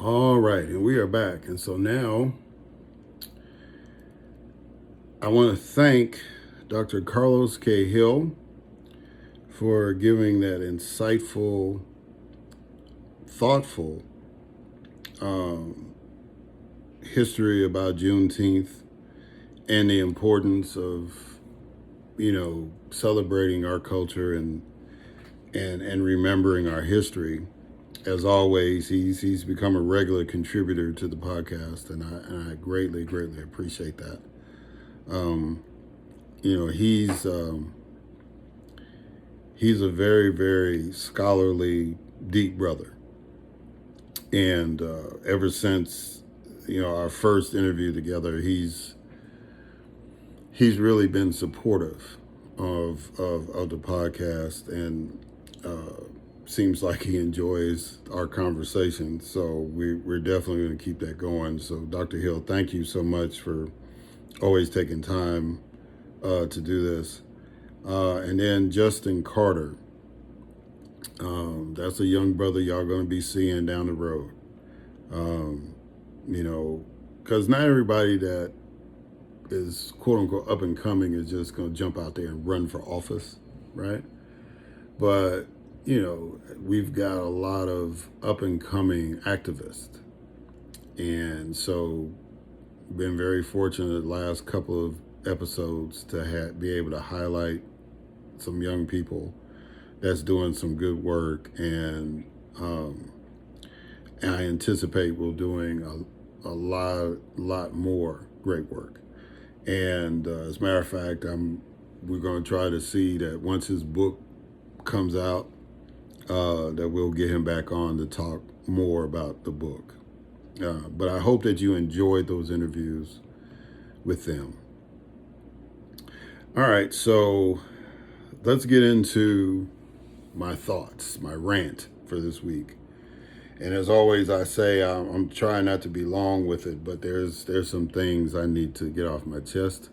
All right, and we are back. And so now I want to thank Dr. Carlos K. Hill for giving that insightful, thoughtful um, history about Juneteenth and the importance of, celebrating our culture and remembering our history. As always, he's become a regular contributor to the podcast, and I greatly appreciate that. Um, he's a very scholarly, deep brother, and ever since our first interview together, he's really been supportive of the podcast, and seems like he enjoys our conversation. So we're definitely going to keep that going. So Dr. Hill, thank you so much for always taking time to do this. And then Justin Carter. That's a young brother y'all going to be seeing down the road. Um, because not everybody that is quote unquote up and coming is just going to jump out there and run for office, right? But, we've got a lot of up and coming activists. And so, been very fortunate the last couple of episodes to be able to highlight some young people that's doing some good work, and I anticipate we'll doing a lot more great work. And as a matter of fact, we're going to try to see that once his book comes out, that we'll get him back on to talk more about the book. But I hope that you enjoyed those interviews with them. All right, so let's get into my thoughts, my rant for this week. And as always, I say I'm trying not to be long with it, but there's some things I need to get off my chest.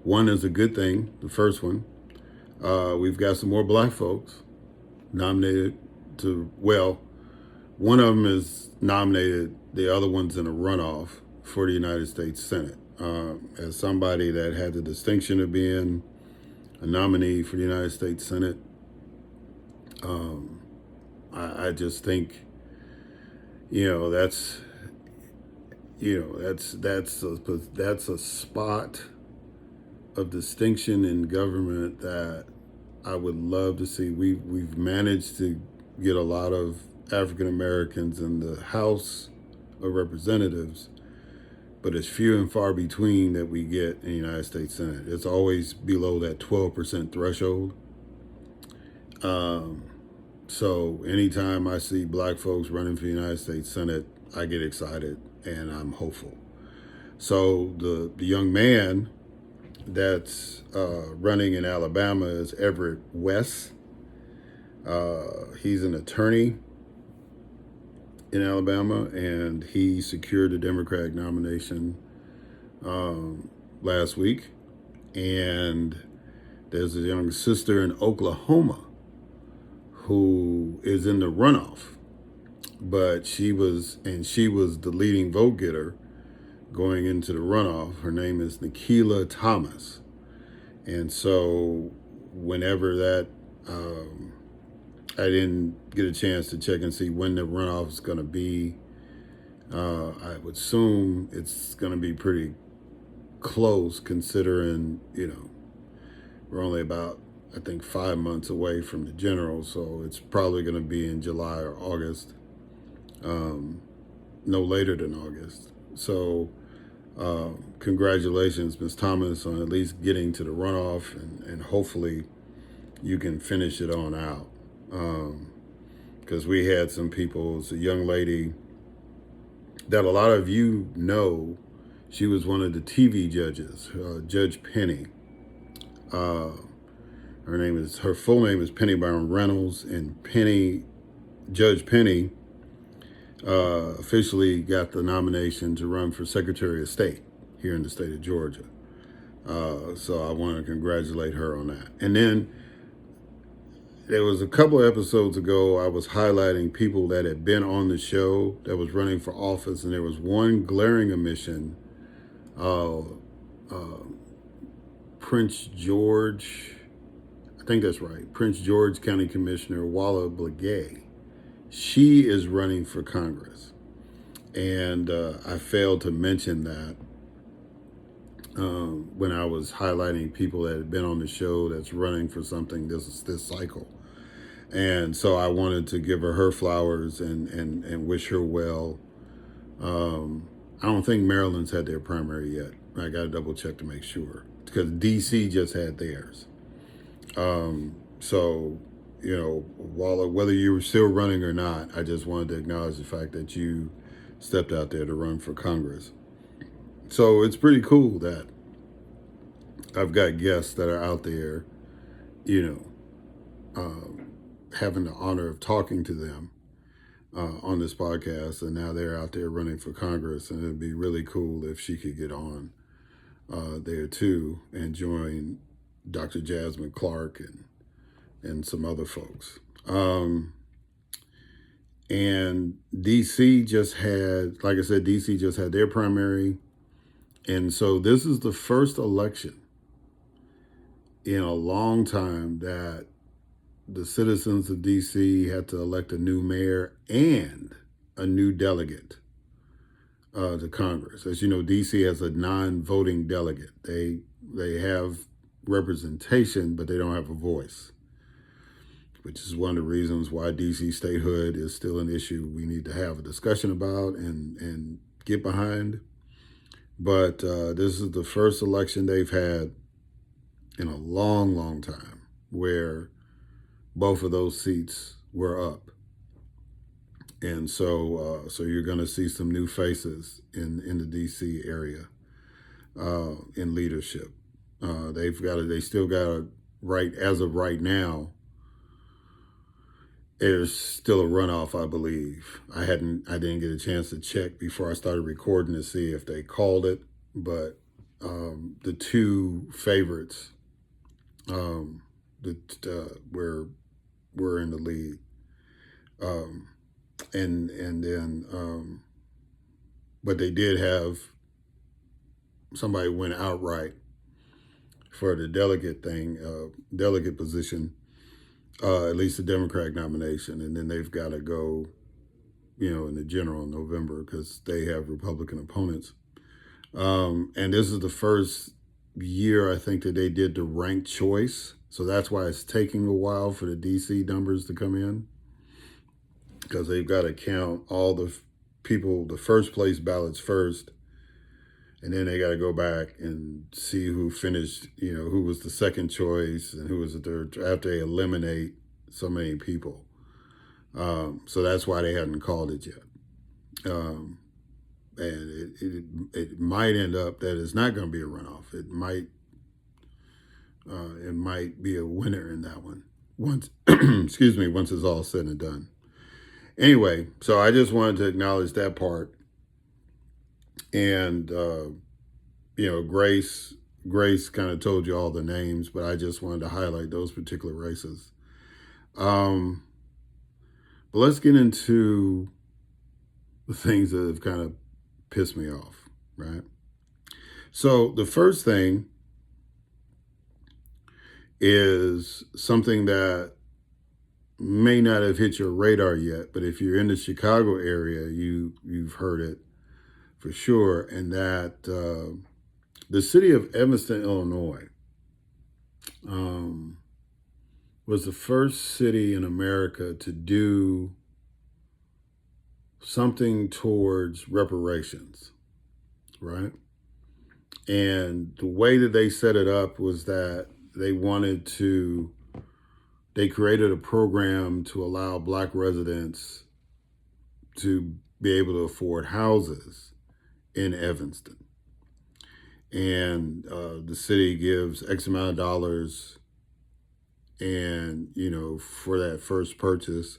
One is a good thing. The first one, we've got some more black folks nominated to. Well, one of them is nominated. The other one's in a runoff for the United States Senate. As somebody that had the distinction of being a nominee for the United States Senate, I just think that's that's a spot of distinction in government that I would love to see. We've managed to get a lot of African Americans in the House of Representatives, but it's few and far between that we get in the United States Senate. It's always below that 12% threshold. So anytime I see black folks running for the United States Senate, I get excited and I'm hopeful. So the young man that's running in Alabama is Everett West. He's an attorney in Alabama, and he secured a Democratic nomination last week. And there's a young sister in Oklahoma who is in the runoff, but she was the leading vote getter going into the runoff. Her name is Nikila Thomas. And so whenever that, I didn't get a chance to check and see when the runoff is going to be. I would assume it's going to be pretty close, considering, we're only about, I think, 5 months away from the general. So it's probably going to be in July or August, no later than August. So congratulations, Ms. Thomas, on at least getting to the runoff, and hopefully you can finish it on out. Because we had some people, it's a young lady that a lot of you know. She was one of the TV judges, Judge Penny. Her full name is Penny Brown Reynolds, and Judge Penny officially got the nomination to run for Secretary of State here in the state of Georgia. So I want to congratulate her on that. And then there was a couple of episodes ago, I was highlighting people that had been on the show that was running for office, and there was one glaring omission. Uh, uh, Prince George, I think that's right, Prince George County Commissioner Walla Blagay. She is running for Congress. And I failed to mention that when I was highlighting people that had been on the show that's running for something this cycle. And so I wanted to give her flowers and wish her well. I don't think Maryland's had their primary yet. I got to double check to make sure because DC just had theirs. So, you know, whether you were still running or not, I just wanted to acknowledge the fact that you stepped out there to run for Congress. So it's pretty cool that I've got guests that are out there, you know, having the honor of talking to them on this podcast, and now they're out there running for Congress, and it'd be really cool if she could get on there too and join Dr. Jasmine Clark and some other folks. And DC just had, like I said, DC just had their primary. And so this is the first election in a long time that the citizens of DC had to elect a new mayor and a new delegate to Congress. As you know, DC has a non-voting delegate. They have representation, but they don't have a voice, which is one of the reasons why DC statehood is still an issue we need to have a discussion about and get behind. But this is the first election they've had in a long, long time where both of those seats were up. And so you're going to see some new faces in the DC area in leadership. They still got to, right as of right now, there's still a runoff, I believe. I didn't get a chance to check before I started recording to see if they called it, but the two favorites were in the lead, and then but they did have somebody went outright for the delegate position. At least the Democratic nomination, and then they've got to go, you know, in the general in November because they have Republican opponents. And this is the first year I think that they did the ranked choice, so that's why it's taking a while for the DC numbers to come in because they've got to count all the people, the first place ballots first, and then they got to go back and see who finished, you know, who was the second choice and who was the third after they eliminate so many people. So that's why they hadn't called it yet. And it might end up that it's not going to be a runoff. It might be a winner in that one once, excuse me, once it's all said and done. Anyway, so I just wanted to acknowledge that part. And, you know, Grace kind of told you all the names, but I just wanted to highlight those particular races. But let's get into the things that have kind of pissed me off, right? So the first thing is something that may not have hit your radar yet, but if you're in the Chicago area, you've heard it for sure, and that the city of Evanston, Illinois, was the first city in America to do something towards reparations, right? And the way that they set it up was that they created a program to allow Black residents to be able to afford houses in Evanston. And the city gives X amount of dollars, and, you know, for that first purchase,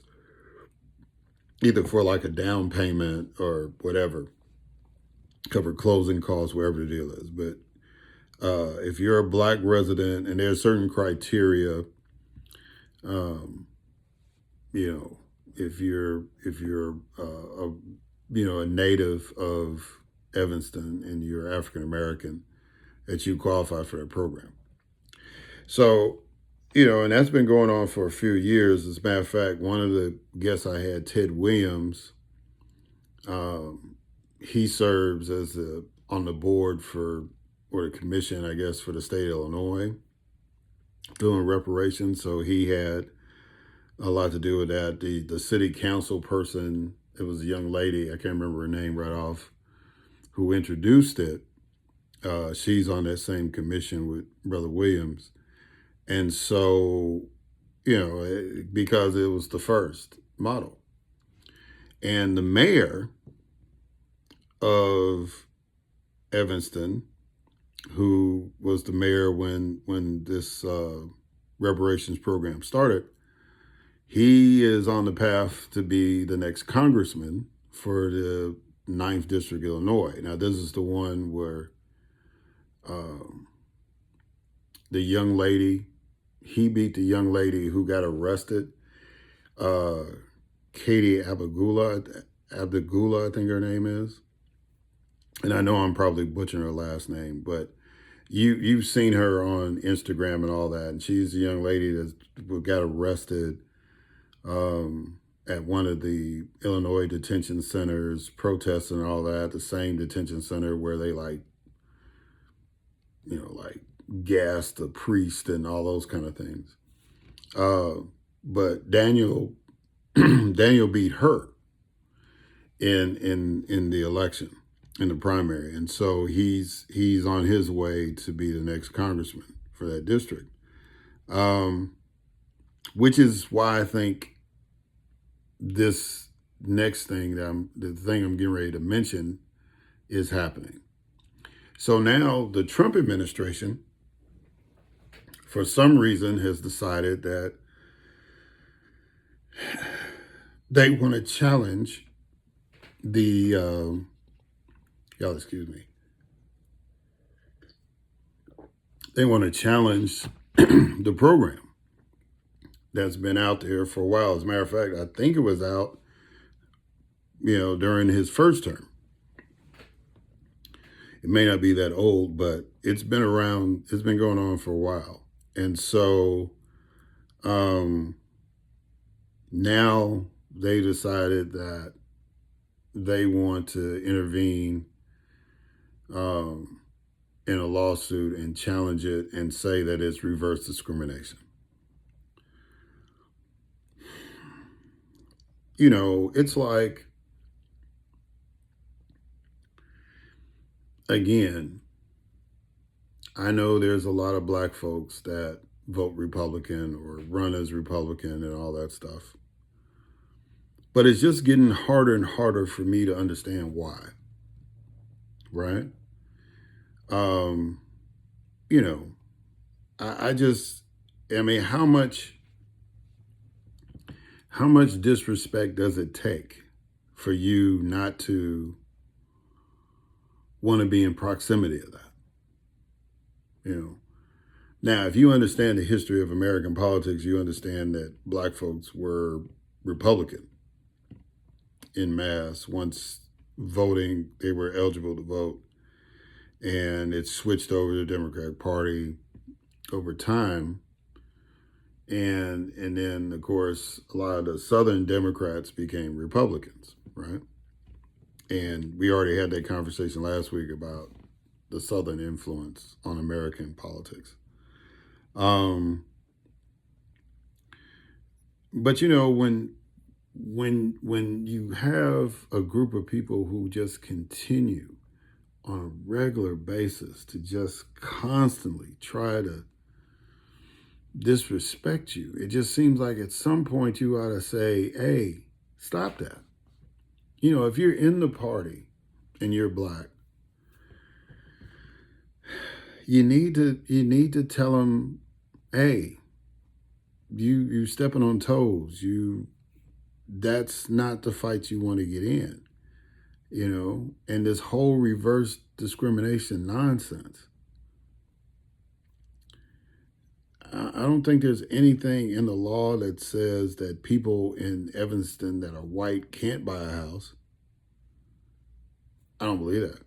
either for like a down payment or whatever, cover closing costs, wherever the deal is. But if you're a Black resident, and there are certain criteria Um, you know, if you're a a native of Evanston and you're African American, that you qualify for that program. So, and that's been going on for a few years. As a matter of fact, one of the guests I had, Ted Williams, um, he serves as on the board for, or the commission, I guess, for the state of Illinois, doing reparations. So he had a lot to do with that. The city council person, it was a young lady, I can't remember her name right off, who introduced it. She's on that same commission with Brother Williams. And so, because it was the first model. And the mayor of Evanston, who was the mayor when this reparations program started, he is on the path to be the next congressman for the 9th District, Illinois. Now, this is the one where the young lady, he beat the young lady who got arrested, Katie Abdugula, I think her name is. And I know I'm probably butchering her last name, but you've seen her on Instagram and all that. And she's a young lady that got arrested at one of the Illinois detention centers, protesting and all that, the same detention center where they like gassed the priest and all those kind of things. But Daniel beat her in the election, in the primary, and so he's on his way to be the next congressman for that district, which is why I think this next thing the thing I'm getting ready to mention is happening. So now the Trump administration, for some reason, has decided that they want to challenge the y'all excuse me. They want to challenge the program that's been out there for a while. As a matter of fact, I think it was out, during his first term. It may not be that old, but it's been around. It's been going on for a while, and so now they decided that they want to intervene in a lawsuit and challenge it and say that it's reverse discrimination. It's like, again, I know there's a lot of black folks that vote Republican or run as Republican and all that stuff. But it's just getting harder and harder for me to understand why. Right? I mean, how much disrespect does it take for you not to want to be in proximity of that? Now, if you understand the history of American politics, you understand that black folks were Republican in mass once voting, they were eligible to vote. And it switched over to the Democratic Party over time. And then, of course, a lot of the Southern Democrats became Republicans, right? And we already had that conversation last week about the Southern influence on American politics. But when you have a group of people who just continue on a regular basis to just constantly try to disrespect you, it just seems like at some point you ought to say, hey, stop that. If you're in the party and you're black, you need to tell them, hey, you stepping on toes. That's not the fight you want to get in. And this whole reverse discrimination nonsense. I don't think there's anything in the law that says that people in Evanston that are white can't buy a house. I don't believe that.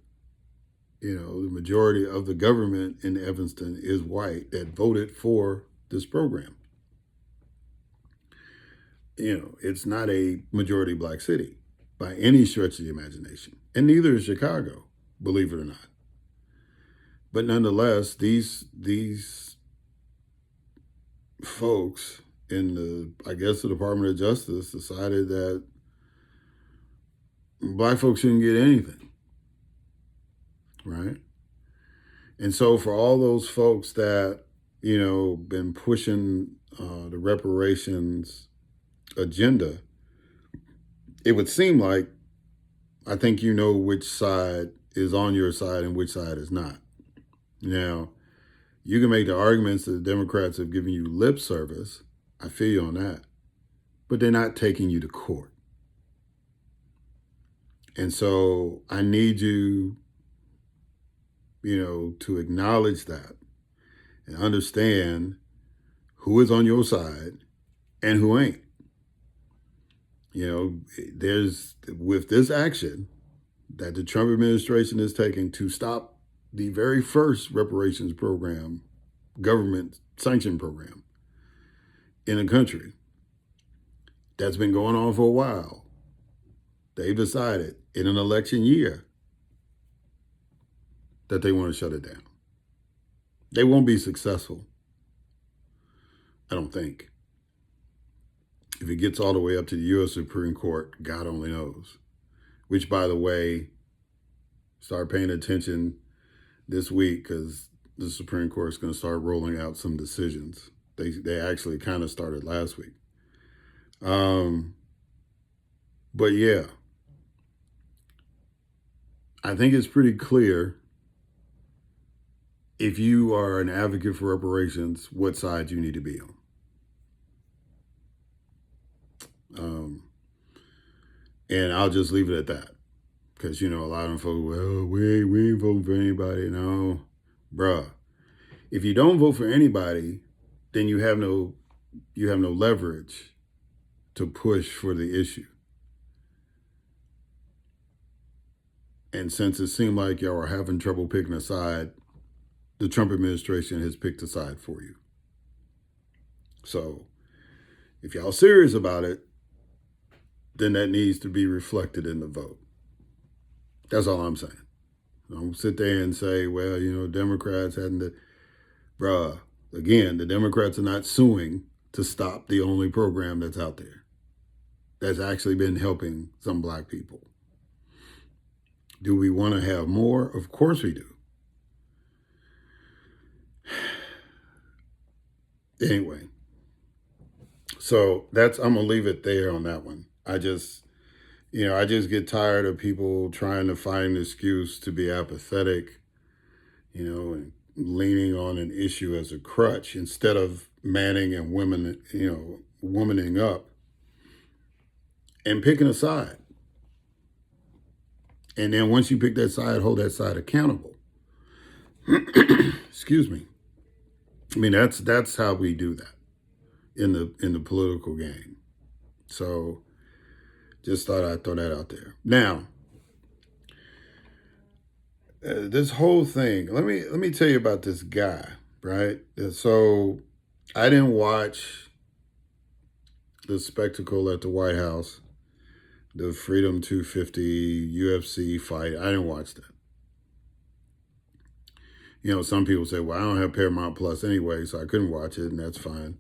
The majority of the government in Evanston is white that voted for this program. It's not a majority black city by any stretch of the imagination. And neither is Chicago, believe it or not. But nonetheless, these folks in the Department of Justice decided that black folks shouldn't get anything, right? And so for all those folks that, been pushing the reparations agenda, it would seem like, I think which side is on your side and which side is not. Now, you can make the arguments that the Democrats have given you lip service. I feel you on that. But they're not taking you to court. And so I need you, to acknowledge that and understand who is on your side and who ain't. There's, with this action that the Trump administration is taking to stop the very first reparations program, government sanctioned program in the country that's been going on for a while, they've decided in an election year that they want to shut it down. They won't be successful, I don't think. If it gets all the way up to the U.S. Supreme Court, God only knows. Which, by the way, start paying attention this week because the Supreme Court is going to start rolling out some decisions. They actually kind of started last week. But yeah, I think it's pretty clear, if you are an advocate for reparations, what side you need to be on. And I'll just leave it at that. Because, a lot of them folks, well, we ain't voting for anybody. No, bruh. If you don't vote for anybody, then you have no leverage to push for the issue. And since it seemed like y'all are having trouble picking a side, the Trump administration has picked a side for you. So if y'all serious about it, then that needs to be reflected in the vote. That's all I'm saying. Don't sit there and say, well, Democrats hadn't. Bruh, again, the Democrats are not suing to stop the only program that's out there that's actually been helping some black people. Do we want to have more? Of course we do. Anyway, so I'm going to leave it there on that one. I just get tired of people trying to find an excuse to be apathetic, and leaning on an issue as a crutch instead of manning and womaning up and picking a side. And then once you pick that side, hold that side accountable. Excuse me. I mean, that's how we do that in the political game. So just thought I'd throw that out there. Now, this whole thing, let me tell you about this guy, right? So I didn't watch the spectacle at the White House, the Freedom 250 UFC fight. I didn't watch that. Some people say, well, I don't have Paramount Plus anyway, so I couldn't watch it, and that's fine.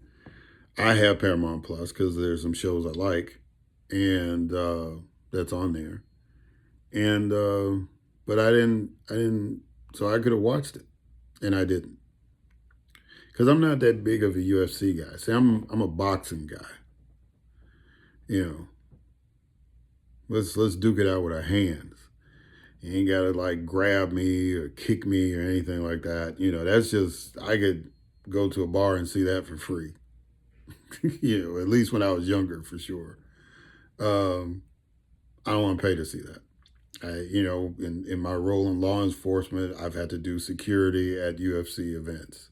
I have Paramount Plus because there's some shows I like, and that's on there. And but I didn't, so I could have watched it, and I didn't, because I'm not that big of a UFC guy. See, I'm a boxing guy. Let's duke it out with our hands. You ain't gotta like grab me or kick me or anything like that. That's just, I could go to a bar and see that for free. At least when I was younger, for sure. I don't want to pay to see that. In my role in law enforcement, I've had to do security at UFC events.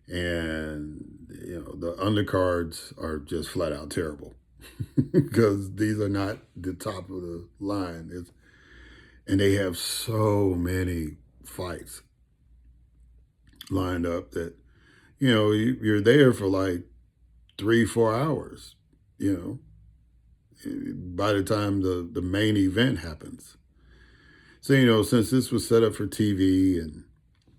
And, the undercards are just flat out terrible because these are not the top of the line. And they have so many fights lined up that, you're there for like 3, 4 hours, by the time the main event happens. So, since this was set up for TV and,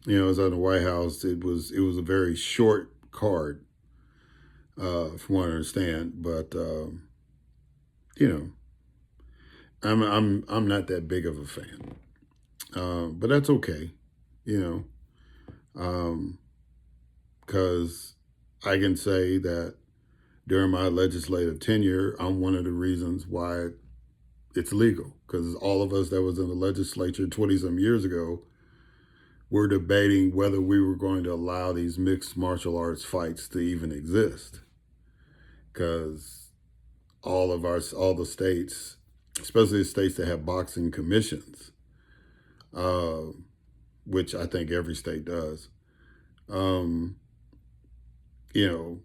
it was on the White House, it was a very short card, from what I understand. But, I'm not that big of a fan. But that's okay, you because I can say that during my legislative tenure, I'm one of the reasons why it's legal. Because all of us that was in the legislature 20 some years ago were debating whether we were going to allow these mixed martial arts fights to even exist. Because all the states, especially the states that have boxing commissions, uh, which I think every state does, um, you know,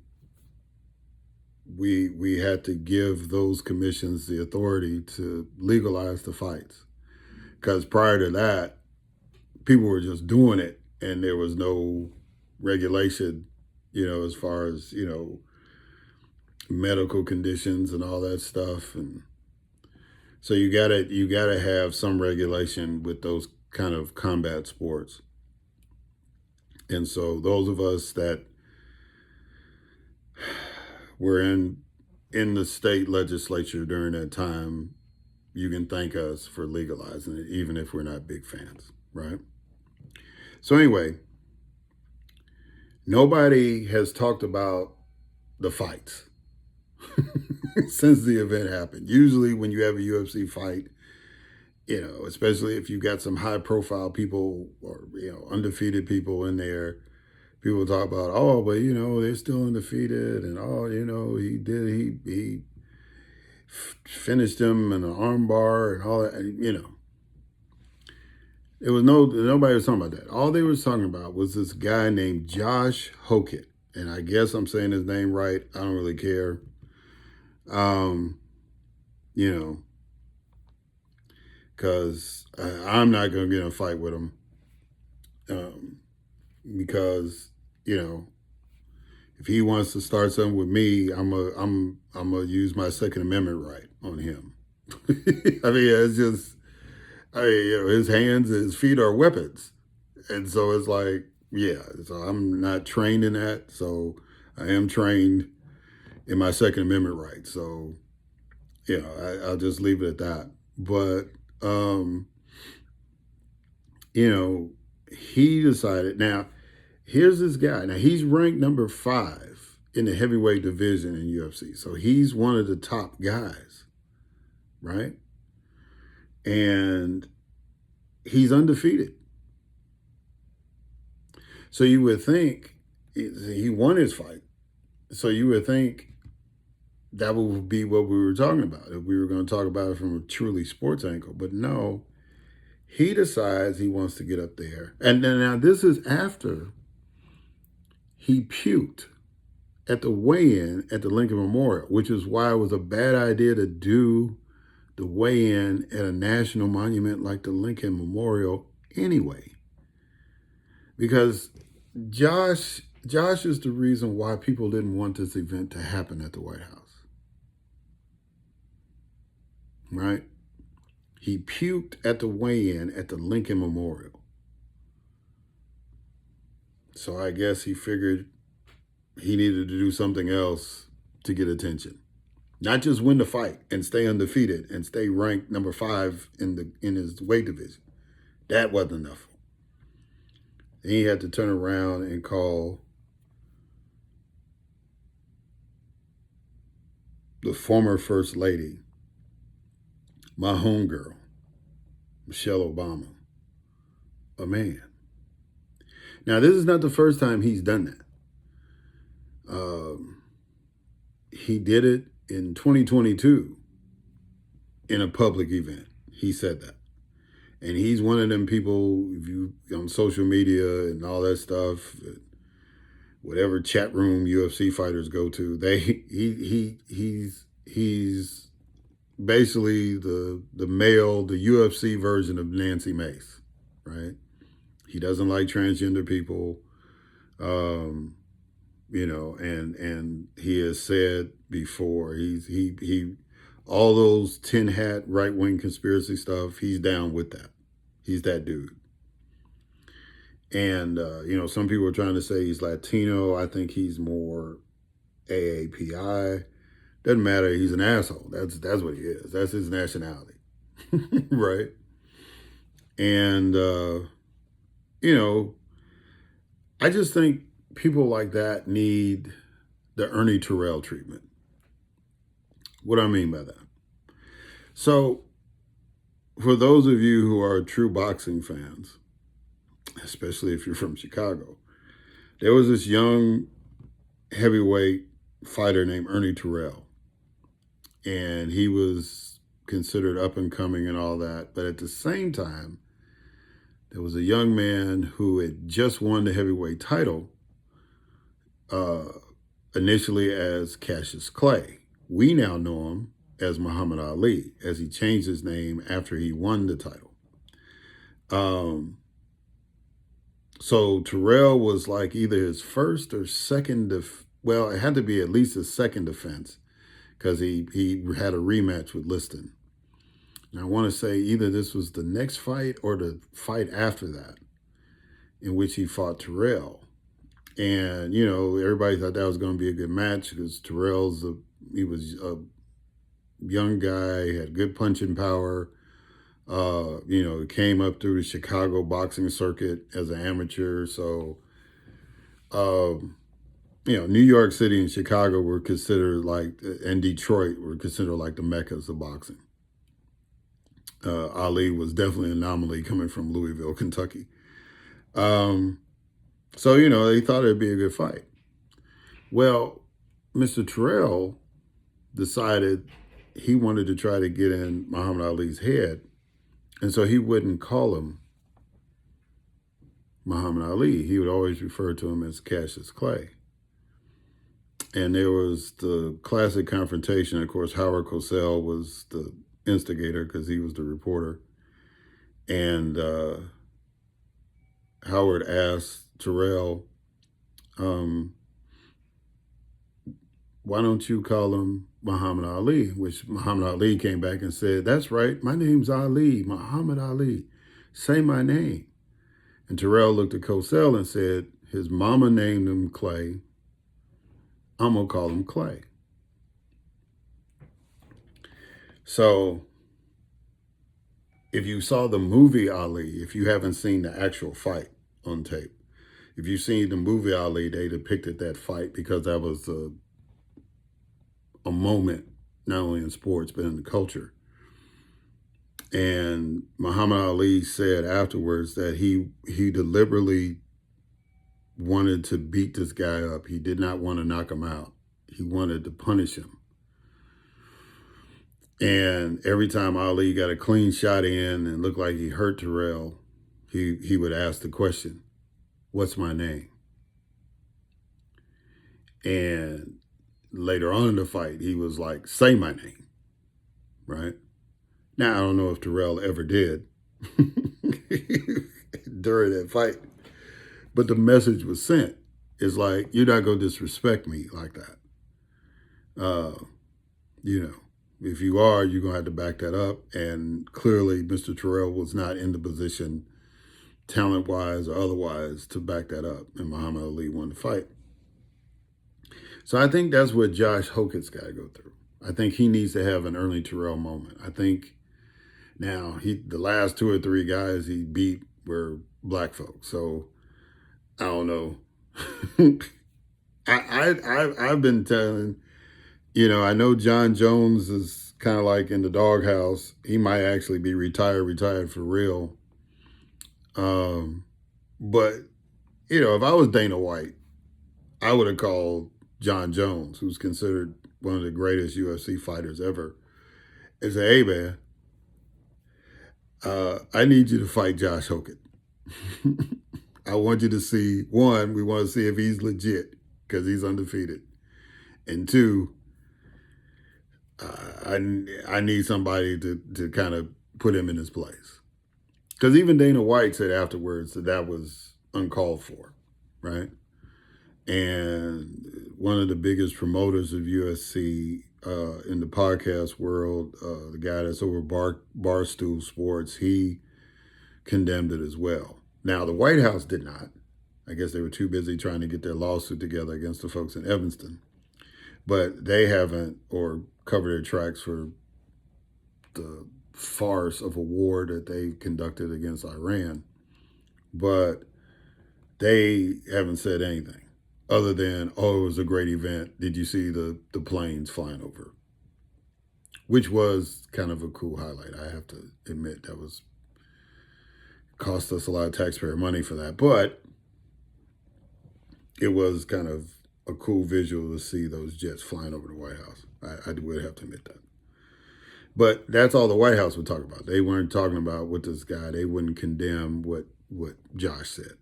we had to give those commissions the authority to legalize the fights. Because prior to that, people were just doing it, and there was no regulation, as far as medical conditions and all that stuff. And so you gotta have some regulation with those kind of combat sports. And so those of us that were in the state legislature during that time, you can thank us for legalizing it, even if we're not big fans, right? So anyway, nobody has talked about the fights since the event happened. Usually when you have a UFC fight, especially if you got some high profile people or, undefeated people in there, people talk about, oh, but, they're still undefeated. And, oh, he finished him in an armbar and all that, It was nobody was talking about that. All they were talking about was this guy named Josh Hokett. And I guess I'm saying his name right. I don't really care. You know, because I'm not going to get in a fight with him. Because, if he wants to start something with me, I'm gonna use my Second Amendment right on him. I mean, it's just, his hands, his feet are weapons, and so it's like, yeah. So I'm not trained in that. So I am trained in my Second Amendment right. So I'll just leave it at that. But he decided now. Here's this guy. Now he's ranked number 5 in the heavyweight division in UFC. So he's one of the top guys, right? And he's undefeated. So you would think he won his fight. So you would think that would be what we were talking about if we were going to talk about it from a truly sports angle. But no, he decides he wants to get up there. And then now this is after he puked at the weigh-in at the Lincoln Memorial, which is why it was a bad idea to do the weigh-in at a national monument like the Lincoln Memorial anyway. Because Josh is the reason why people didn't want this event to happen at the White House. Right? He puked at the weigh-in at the Lincoln Memorial. So I guess he figured he needed to do something else to get attention. Not just win the fight and stay undefeated and stay ranked number 5 in his weight division. That wasn't enough. Then he had to turn around and call the former First Lady, my homegirl, Michelle Obama, a man. Now, this is not the first time he's done that. He did it in 2022 in a public event. He said that. And he's one of them people, if you on social media and all that stuff, whatever chat room UFC fighters go to, he's basically the male, the UFC version of Nancy Mace, right? He doesn't like transgender people, um, and he has said before he all those tin hat right wing conspiracy stuff. He's down with that. He's that dude. And some people are trying to say he's Latino. I think he's more AAPI. Doesn't matter. He's an asshole. That's what he is. That's his nationality, right? And I just think people like that need the Ernie Terrell treatment. What do I mean by that? So, for those of you who are true boxing fans, especially if you're from Chicago, there was this young heavyweight fighter named Ernie Terrell. And he was considered up and coming and all that. But at the same time, there was a young man who had just won the heavyweight title, initially as Cassius Clay. We now know him as Muhammad Ali, as he changed his name after he won the title. So Terrell was like either his first or second, well, it had to be at least his second defense, because he had a rematch with Liston. And I want to say either this was the next fight or the fight after that, in which he fought Terrell. And, everybody thought that was going to be a good match because he was a young guy, had good punching power. Came up through the Chicago boxing circuit as an amateur. So, New York City and Chicago were considered and Detroit were considered like the meccas of boxing. Ali was definitely an anomaly coming from Louisville, Kentucky. So, they thought it'd be a good fight. Well, Mr. Terrell decided he wanted to try to get in Muhammad Ali's head. And so he wouldn't call him Muhammad Ali. He would always refer to him as Cassius Clay. And there was the classic confrontation. Of course, Howard Cosell was the instigator because he was the reporter. And Howard asked Terrell, why don't you call him Muhammad Ali? Which Muhammad Ali came back and said, that's right, my name's Ali, Muhammad Ali. Say my name. And Terrell looked at Cosell and said, his mama named him Clay. I'm going to call him Clay. So if you saw the movie Ali, if you haven't seen the actual fight on tape, if you've seen the movie Ali, they depicted that fight because that was a moment, not only in sports, but in the culture. And Muhammad Ali said afterwards that he deliberately wanted to beat this guy up. He did not want to knock him out. He wanted to punish him. And every time Ali got a clean shot in and looked like he hurt Terrell, he would ask the question, what's my name? And later on in the fight, he was like, say my name, right? Now, I don't know if Terrell ever did during that fight, but the message was sent. It's like, you're not going to disrespect me like that. If you are, you're going to have to back that up. And clearly, Mr. Terrell was not in the position, talent-wise or otherwise, to back that up. And Muhammad Ali won the fight. So I think that's what Josh Hokett's got to go through. I think he needs to have an Ernie Terrell moment. I think now the last 2 or 3 guys he beat were black folks. So I don't know. I've been telling, I know John Jones is kind of like in the doghouse. He might actually be retired for real. But, if I was Dana White, I would have called John Jones, who's considered one of the greatest UFC fighters ever, and say, hey, man, I need you to fight Josh Hokett. I want you to see, one, we want to see if he's legit because he's undefeated. And two, I need somebody to kind of put him in his place. Because even Dana White said afterwards that that was uncalled for, right? And one of the biggest promoters of USC in the podcast world, the guy that's over Barstool Sports, he condemned it as well. Now, the White House did not. I guess they were too busy trying to get their lawsuit together against the folks in Evanston. But they haven't or covered their tracks for the farce of a war that they conducted against Iran. But they haven't said anything other than, oh, it was a great event. Did you see the planes flying over? Which was kind of a cool highlight. I have to admit that was cost us a lot of taxpayer money for that. But it was kind of a cool visual to see those jets flying over the White House. I would have to admit that. But that's all the White House would talk about. They weren't talking about what this guy, they wouldn't condemn what Josh said.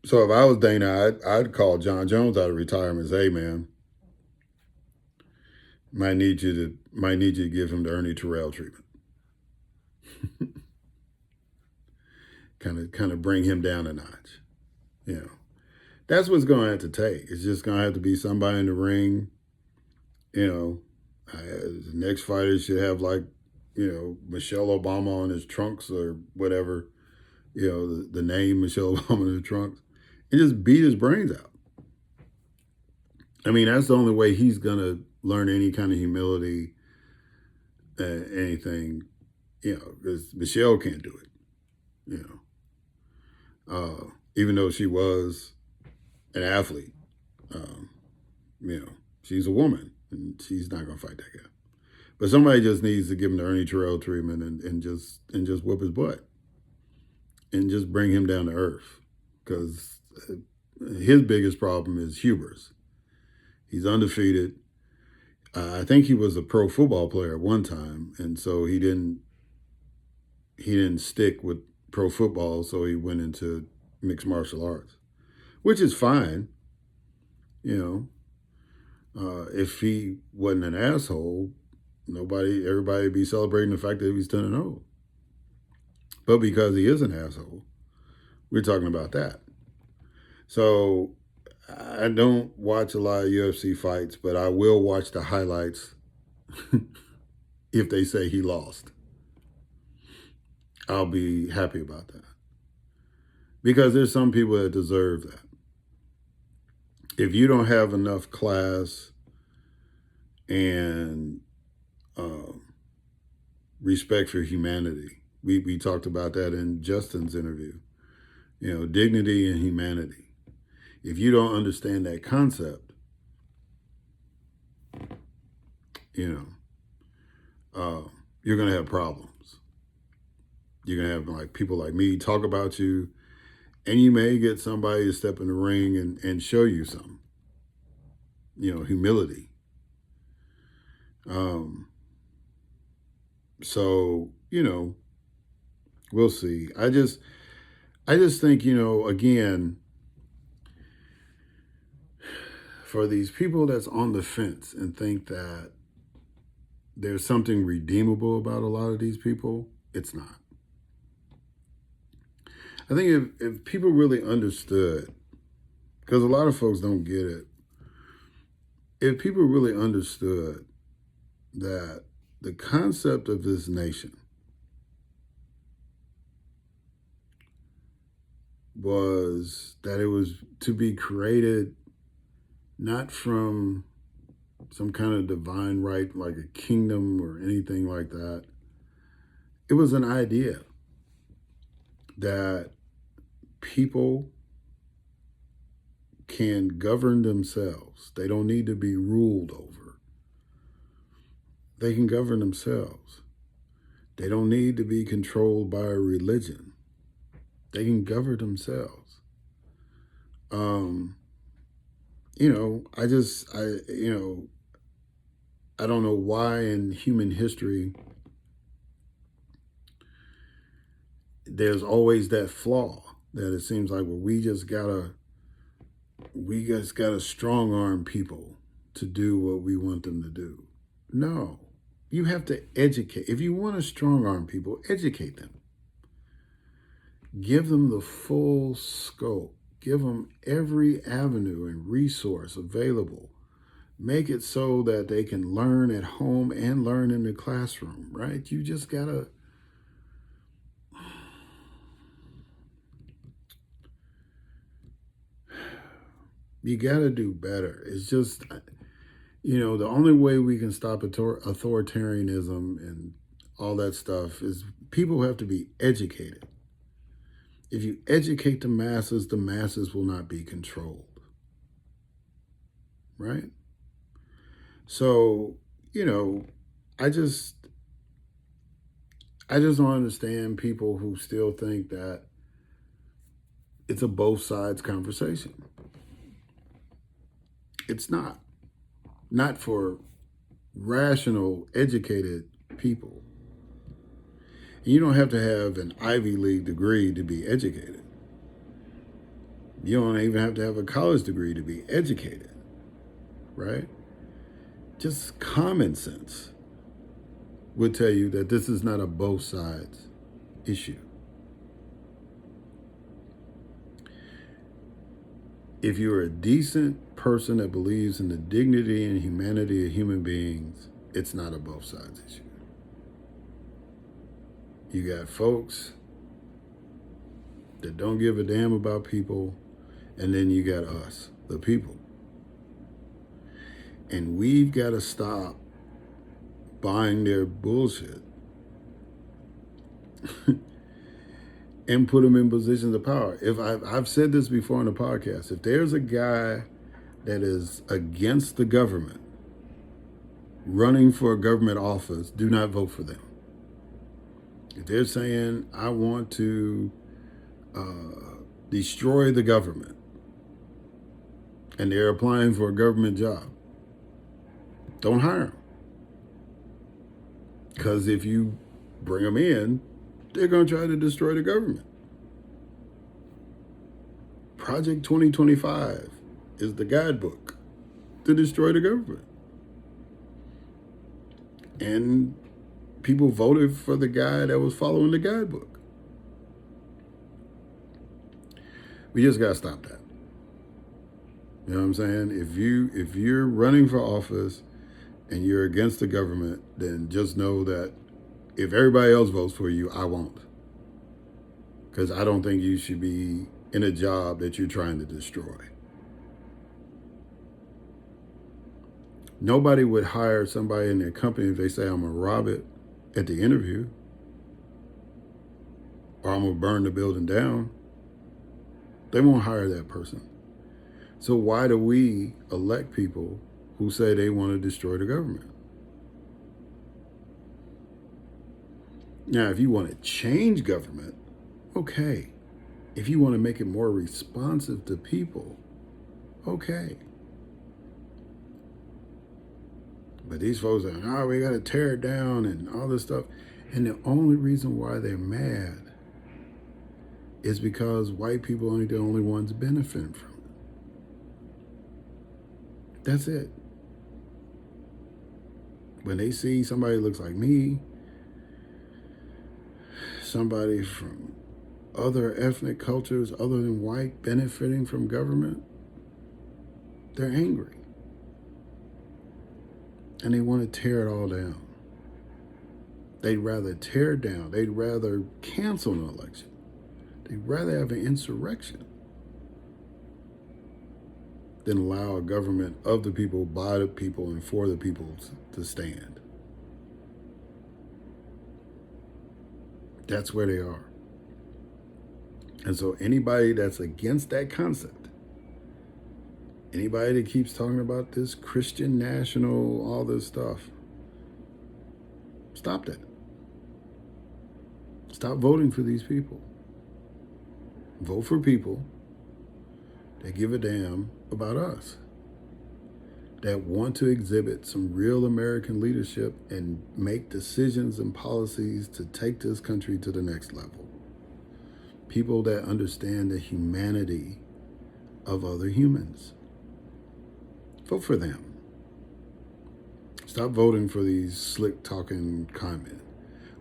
So if I was Dana, I'd call John Jones out of retirement and say, hey, man, might need you to give him the Ernie Terrell treatment. kind of bring him down a notch. You know. That's what's going to have to take. It's just going to have to be somebody in the ring. You know, the next fighter should have Michelle Obama on his trunks or whatever. You know, the name Michelle Obama on his trunks, and just beat his brains out. I mean, that's the only way he's going to learn any kind of humility, anything. You know, because Michelle can't do it. You know, even though she was an athlete. She's a woman, and she's not going to fight that guy. But somebody just needs to give him the Ernie Terrell treatment and just whip his butt and just bring him down to earth. Because his biggest problem is hubris. He's undefeated. I think he was a pro football player at one time, and so he didn't stick with pro football, so he went into mixed martial arts, which is fine. You know, if he wasn't an asshole, everybody would be celebrating the fact that he's 10-0. But because he is an asshole, we're talking about that. So I don't watch a lot of UFC fights, but I will watch the highlights if they say he lost. I'll be happy about that. Because there's some people that deserve that. If you don't have enough class and respect for humanity, we talked about that in Justin's interview, you know, dignity and humanity. If you don't understand that concept, you know, you're going to have problems. You're going to have people like me talk about you, and you may get somebody to step in the ring and show you some, you know, humility. So, you know, we'll see. I just think, you know, again, for these people that's on the fence and think that there's something redeemable about a lot of these people, it's not. I think if people really understood, because a lot of folks don't get it, if people really understood that the concept of this nation was that it was to be created not from some kind of divine right, like a kingdom or anything like that. It was an idea that people can govern themselves. They don't need to be ruled over. They can govern themselves. They don't need to be controlled by a religion. They can govern themselves. You know, I don't know why in human history there's always that flaw that it seems like, well, we just gotta strong arm people to do what we want them to do. No, you have to educate. If you want to strong arm people, educate them. Give them the full scope. Give them every avenue and resource available. Make it so that they can learn at home and learn in the classroom, right? You just gotta do better. It's just, the only way we can stop authoritarianism and all that stuff is people have to be educated. If you educate the masses will not be controlled. Right? So, I just don't understand people who still think that it's a both sides conversation. It's not. Not for rational, educated people. You don't have to have an Ivy League degree to be educated. You don't even have to have a college degree to be educated, right? Just common sense would tell you that this is not a both sides issue. If you're a decent person that believes in the dignity and humanity of human beings, it's not a both sides issue. You got folks that don't give a damn about people, and then you got us, the people. And we've got to stop buying their bullshit and put them in positions of power. If I've said this before on the podcast, if there's a guy that is against the government running for a government office, do not vote for them. If they're saying, I want to destroy the government, and they're applying for a government job, don't hire them. Because if you bring them in, they're going to try to destroy the government. Project 2025 is the guidebook to destroy the government. And people voted for the guy that was following the guidebook. We just got to stop that. You know what I'm saying? If you're running for office and you're against the government, then just know that if everybody else votes for you, I won't. Because I don't think you should be in a job that you're trying to destroy. Nobody would hire somebody in their company if they say, I'm going to rob it at the interview, or I'm going to burn the building down. They won't hire that person. So why do we elect people who say they want to destroy the government? Now, if you want to change government, okay. If you want to make it more responsive to people, okay. But these folks are, we got to tear it down and all this stuff. And the only reason why they're mad is because white people aren't the only ones benefiting from it. That's it. When they see somebody who looks like me, somebody from other ethnic cultures other than white benefiting from government, they're angry. And they want to tear it all down. They'd rather tear it down. They'd rather cancel an election. They'd rather have an insurrection than allow a government of the people, by the people, and for the people to stand. That's where they are. And so anybody that's against that concept, anybody that keeps talking about this Christian national, all this stuff, stop that. Stop voting for these people. Vote for people that give a damn about us, that want to exhibit some real American leadership and make decisions and policies to take this country to the next level. People that understand the humanity of other humans. Vote for them. Stop voting for these slick talking comments.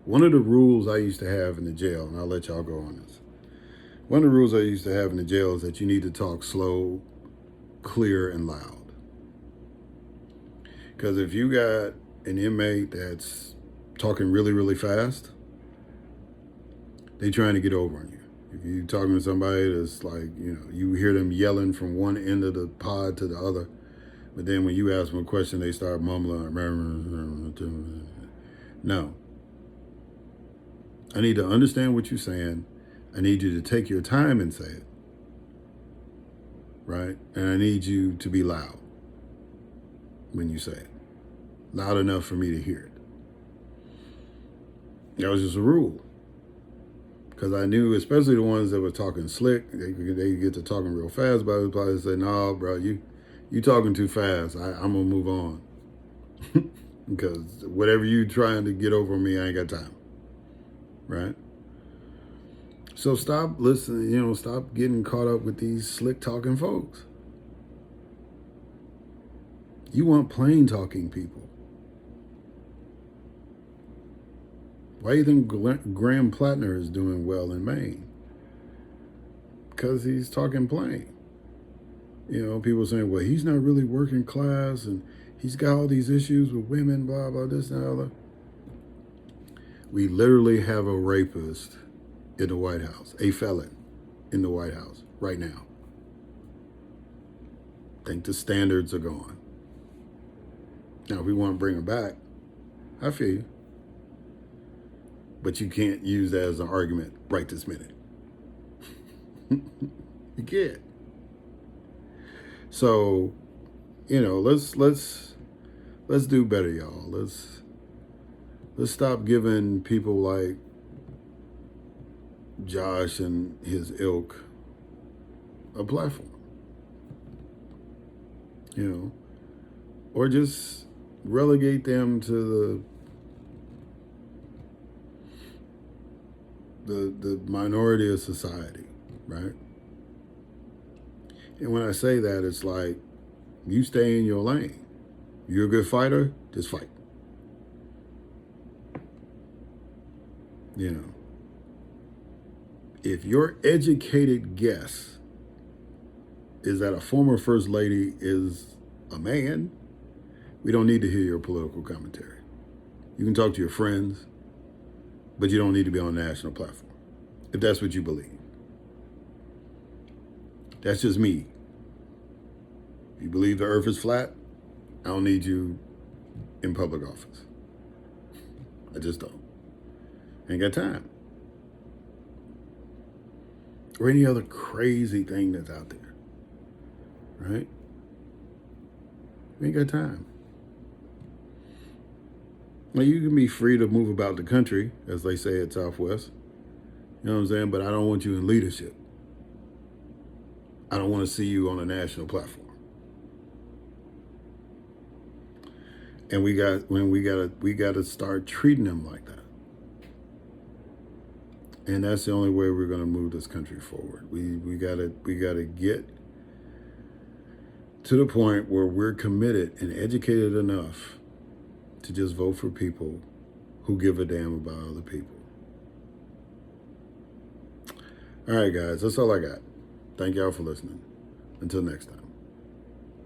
One of the rules I used to have in the jail, and I'll let y'all go on this. One of the rules I used to have in the jail is that you need to talk slow, clear, and loud. Because if you got an inmate that's talking really, really fast, they trying to get over on you. If you're talking to somebody that's like, you hear them yelling from one end of the pod to the other, but then when you ask them a question, they start mumbling. No. I need to understand what you're saying. I need you to take your time and say it. Right? And I need you to be loud when you say it. Loud enough for me to hear it. That was just a rule. Because I knew, especially the ones that were talking slick, they get to talking real fast, but I would probably say, no, bro, you talking too fast. I'm going to move on. Because whatever you trying to get over me, I ain't got time. Right? So stop listening, stop getting caught up with these slick talking folks. You want plain talking people. Why do you think Graham Plattner is doing well in Maine? Because he's talking plain. People saying, well, he's not really working class and he's got all these issues with women, blah, blah, this and that other. We literally have a rapist in the White House, a felon in the White House right now. I think the standards are gone. Now, if we want to bring her back, I feel you. But you can't use that as an argument right this minute. You can't. So, let's do better, y'all. Let's stop giving people like Josh and his ilk a platform. Or just relegate them to the minority of society, right? And when I say that, it's like, you stay in your lane. You're a good fighter, just fight. If your educated guess is that a former first lady is a man, we don't need to hear your political commentary. You can talk to your friends, but you don't need to be on a national platform, if that's what you believe. That's just me. If you believe the earth is flat, I don't need you in public office. I just don't. Ain't got time. Or any other crazy thing that's out there. Right? We ain't got time. Now, you can be free to move about the country, as they say at Southwest. You know what I'm saying? But I don't want you in leadership. I don't want to see you on a national platform. And we got to start treating them like that. And that's the only way we're going to move this country forward. We got to get to the point where we're committed and educated enough to just vote for people who give a damn about other people. All right, guys, that's all I got. Thank y'all for listening. Until next time.